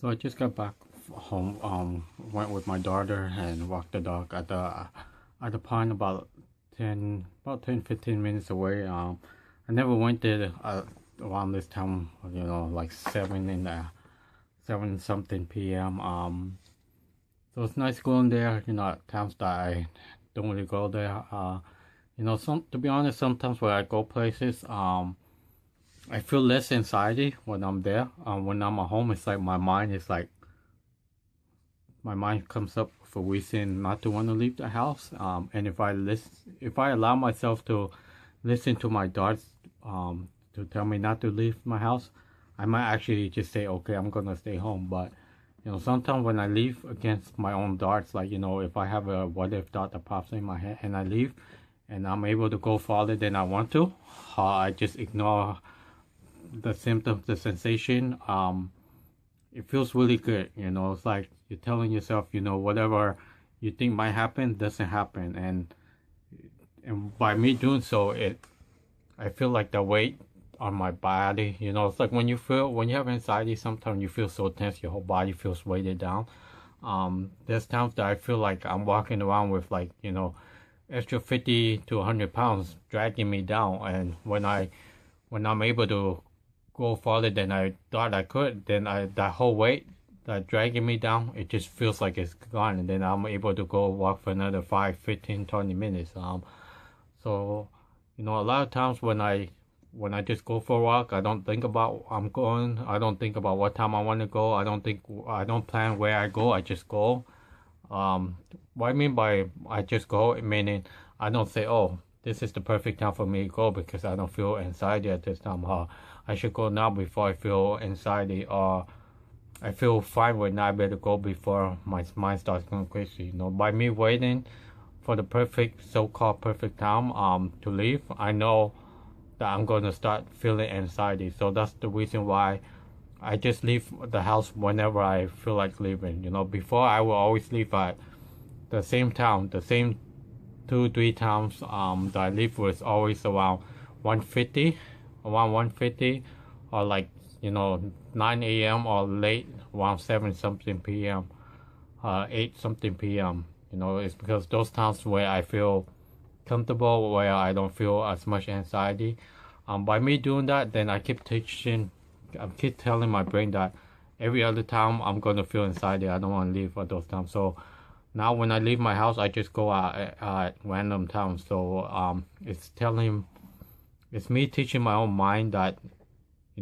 So I just got back home. Went with my daughter and walked the dog at the pond about 10-15 minutes away. I never went there around this time. Like 7 something p.m. So it's nice going there. At times that I don't really go there. To be honest, sometimes when I go places, I feel less anxiety when I'm there. When I'm at home, it's like my mind comes up with a reason not to want to leave the house. And if I allow myself to listen to my thoughts, to tell me not to leave my house, I might actually just say, okay, I'm gonna stay home. But sometimes when I leave against my own thoughts, like if I have a what if thought that pops in my head and I leave, and I'm able to go farther than I want to, I just ignore the symptoms, the sensation. It feels really good. It's like you're telling yourself, whatever you think might happen doesn't happen, and by me doing so, I feel like the weight on my body. It's like when you have anxiety, sometimes you feel so tense, your whole body feels weighted down. There's times that I feel like I'm walking around with like extra 50 to 100 pounds dragging me down, and when I'm able to go farther than I thought I could, then that whole weight that dragging me down, it just feels like it's gone, and then I'm able to go walk for another 5, 15, 20 minutes. So a lot of times when I just go for a walk, I don't think about I'm going. I don't think about what time I want to go. I don't plan where I go. I just go. What I mean by I just go, meaning I don't say, oh, this is the perfect time for me to go because I don't feel anxiety at this time. I should go now before I feel anxiety, or I feel fine right now. I better go before my mind starts going crazy. By me waiting for the so-called perfect time to leave, I know that I'm going to start feeling anxiety. So that's the reason why I just leave the house whenever I feel like leaving. Before I will always leave at the same town, the same 2-3 times that I leave was always around 150, around 150, or like 9 a.m. or late around 7 something p.m. 8 something p.m. It's because those times where I feel comfortable, where I don't feel as much anxiety. By me doing that, then I keep telling my brain that every other time I'm gonna feel anxiety. I don't want to leave at those times. So now when I leave my house, I just go out at random times. So it's me teaching my own mind that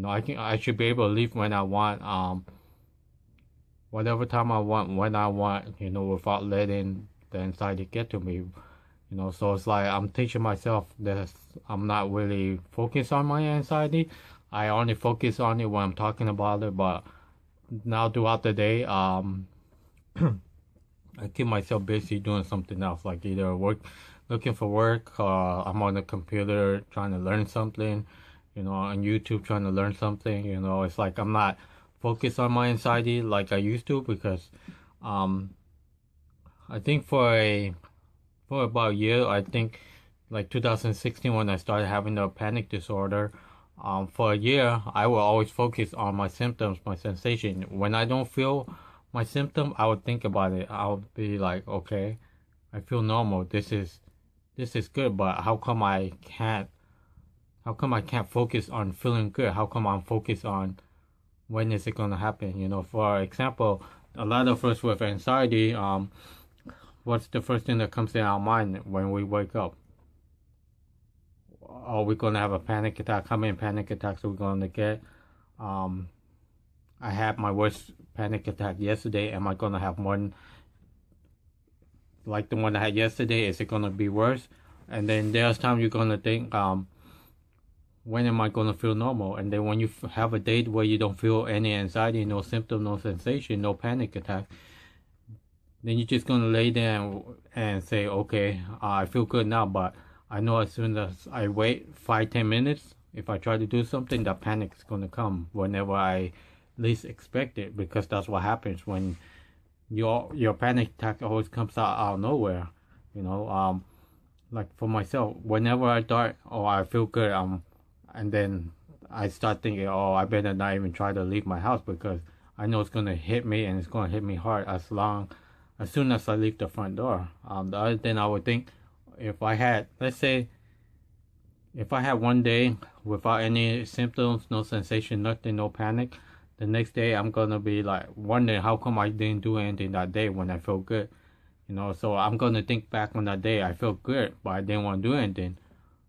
I should be able to leave when I want, whatever time I want, when I want, without letting the anxiety get to me. So it's like I'm teaching myself that I'm not really focused on my anxiety. I only focus on it when I'm talking about it. But now throughout the day, I keep myself busy doing something else, like either looking for work, I'm on the computer trying to learn something, on YouTube trying to learn something. It's like I'm not focused on my anxiety like I used to, because I think for about a year, I think like 2016 when I started having the panic disorder, for a year I will always focus on my symptoms, my sensation. When I don't feel my symptom, I would think about it. I would be like, okay, I feel normal. This is good, but how come I can't focus on feeling good? How come I'm focused on when is it gonna happen? For example, a lot of us with anxiety, what's the first thing that comes in our mind when we wake up? Are we gonna have a panic attack? How many panic attacks are we gonna get? I had my worst panic attack yesterday. Am I gonna have one like the one I had yesterday? Is it gonna be worse? And then there's times you're gonna think, when am I gonna feel normal? And then when you have a day where you don't feel any anxiety, no symptom, no sensation, no panic attack, then you're just gonna lay there and say, okay, I feel good now, but I know as soon as I wait 5-10 minutes, if I try to do something, that panic is gonna come whenever I least expect it, because that's what happens when your panic attack always comes out of nowhere. Like for myself, whenever I thought, oh, I feel good, and then I start thinking, oh, I better not even try to leave my house because I know it's gonna hit me, and it's gonna hit me hard as soon as I leave the front door. The other thing I would think, if I had, let's say, if I had one day without any symptoms, no sensation, nothing, no panic, the next day I'm gonna be like wondering how come I didn't do anything that day when I felt good. So I'm gonna think back on that day I felt good, but I didn't want to do anything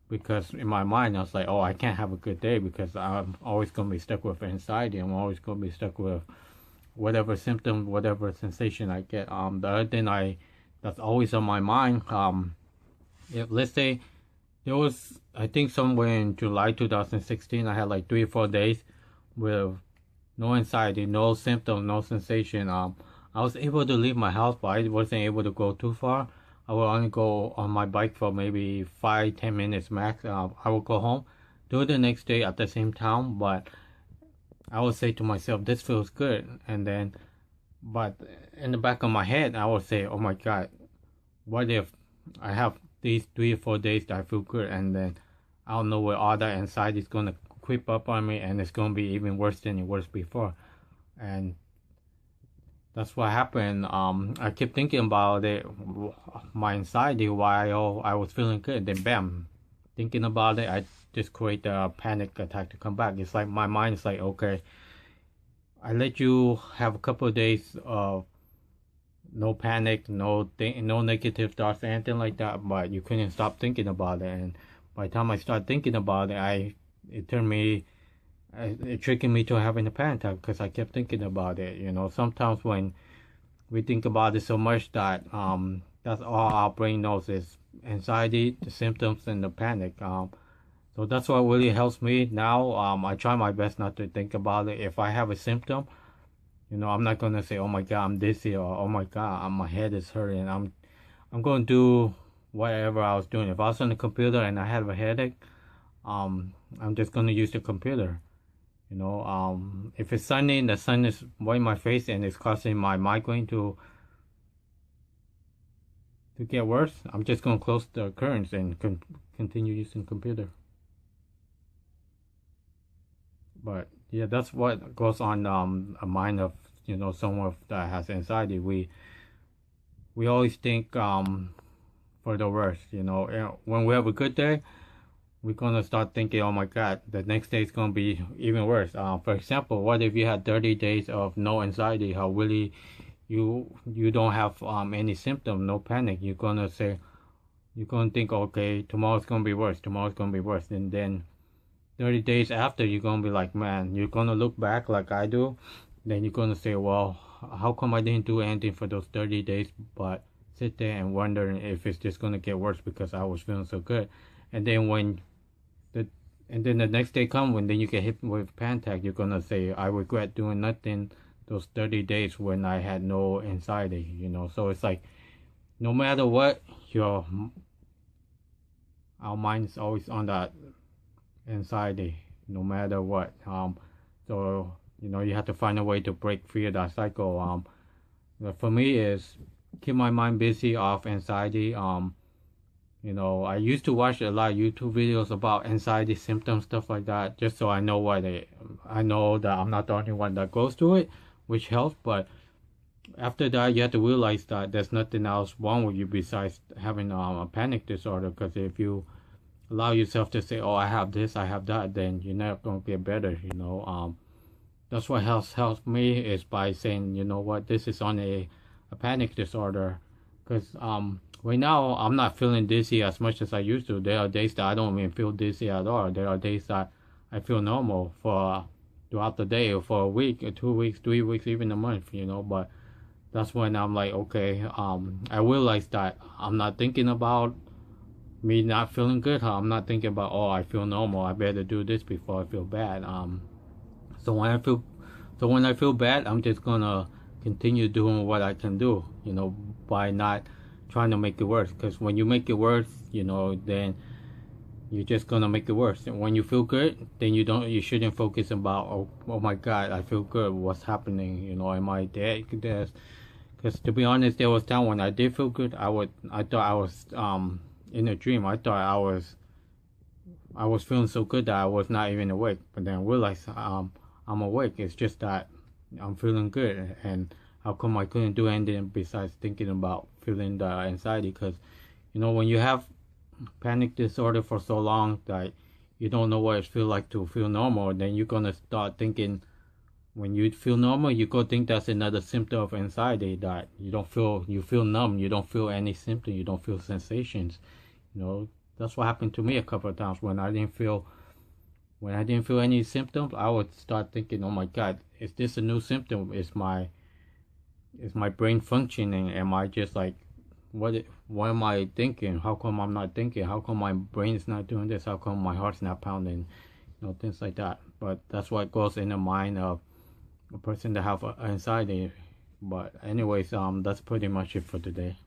because in my mind I was like, oh, I can't have a good day because I'm always gonna be stuck with anxiety. I'm always gonna be stuck with whatever symptom, whatever sensation I get. The other thing that's always on my mind, if, let's say there was, I think somewhere in July 2016, I had like 3 or 4 days with no anxiety, no symptom, no sensation. I was able to leave my house, but I wasn't able to go too far. I would only go on my bike for maybe 5-10 minutes max. I would go home, do it the next day at the same town, but I would say to myself, this feels good. And then, but in the back of my head, I would say, oh my God, what if I have these 3 or 4 days that I feel good, and then I don't know where all that anxiety is going to creep up on me, and it's going to be even worse than it was before. And that's what happened. I kept thinking about it, my anxiety, why I was feeling good. Then bam, thinking about it, I just create a panic attack to come back. It's like my mind is like, okay, I let you have a couple of days of no panic, no negative thoughts, anything like that, but you couldn't stop thinking about it. And by the time I started thinking about it, it tricked me to having a panic attack because I kept thinking about it. Sometimes when we think about it so much that that's all our brain knows is anxiety, the symptoms, and the panic. So that's what really helps me now. I try my best not to think about it. If I have a symptom, I'm not gonna say, "Oh my God, I'm dizzy," or "Oh my God, my head is hurting." I'm gonna do whatever I was doing. If I was on the computer and I have a headache, I'm just gonna use the computer. If it's sunny and the sun is right in my face and it's causing my migraine to get worse, I'm just gonna close the curtains and continue using computer. But yeah, that's what goes on a mind of someone that has anxiety. We always think for the worst. When we have a good day, we're gonna start thinking, oh my God, the next day is gonna be even worse. For example, what if you had 30 days of no anxiety? How really you don't have any symptom, no panic? You're gonna think, okay, tomorrow's gonna be worse. Tomorrow's gonna be worse, and then 30 days after, you're gonna be like, man, you're gonna look back like I do, then you're gonna say, well, how come I didn't do anything for those 30 days but sit there and wonder if it's just gonna get worse because I was feeling so good. And then the next day comes, when then you get hit with panic attack, you're gonna say, I regret doing nothing those 30 days when I had no anxiety. So it's like, no matter what, our mind is always on that anxiety, no matter what. So you have to find a way to break free of that cycle. For me is keep my mind busy off anxiety. I used to watch a lot of YouTube videos about anxiety symptoms, stuff like that, just so I know I know that I'm not the only one that goes through it, which helps. But after that, you have to realize that there's nothing else wrong with you besides having a panic disorder. Because if you allow yourself to say, oh, I have this, I have that, then you're not going to get better. That's what helps me, is by saying, you know what, this is on a panic disorder. Because right now I'm not feeling dizzy as much as I used to. There are days that I don't even feel dizzy at all. There are days that I feel normal for throughout the day, or for a week or 2 weeks, 3 weeks, even a month. But that's when I'm like, okay, I realize that I'm not thinking about me not feeling good. I'm not thinking about, oh, I feel normal, I better do this before I feel bad. So when I feel bad, I'm just gonna continue doing what I can do, by not trying to make it worse. Because when you make it worse, then you're just gonna make it worse. And when you feel good, then you shouldn't focus about, oh my God, I feel good, what's happening, am I dead? Because to be honest, there was time when I did feel good, I thought I was in a dream. I thought I was feeling so good that I was not even awake. But then I realized I'm awake. It's just that I'm feeling good, and how come I couldn't do anything besides thinking about feeling the anxiety? Because when you have panic disorder for so long that you don't know what it feels like to feel normal, then you're gonna start thinking when you feel normal, you go think that's another symptom of anxiety, that you feel numb, you don't feel any symptom, you don't feel sensations. That's what happened to me a couple of times when I didn't feel any symptoms. I would start thinking, oh my God, is this a new symptom? Is my brain functioning? Am I just like, what am I thinking? How come I'm not thinking? How come my brain's not doing this? How come my heart's not pounding? Things like that. But that's what goes in the mind of a person that have anxiety. But anyways, that's pretty much it for today.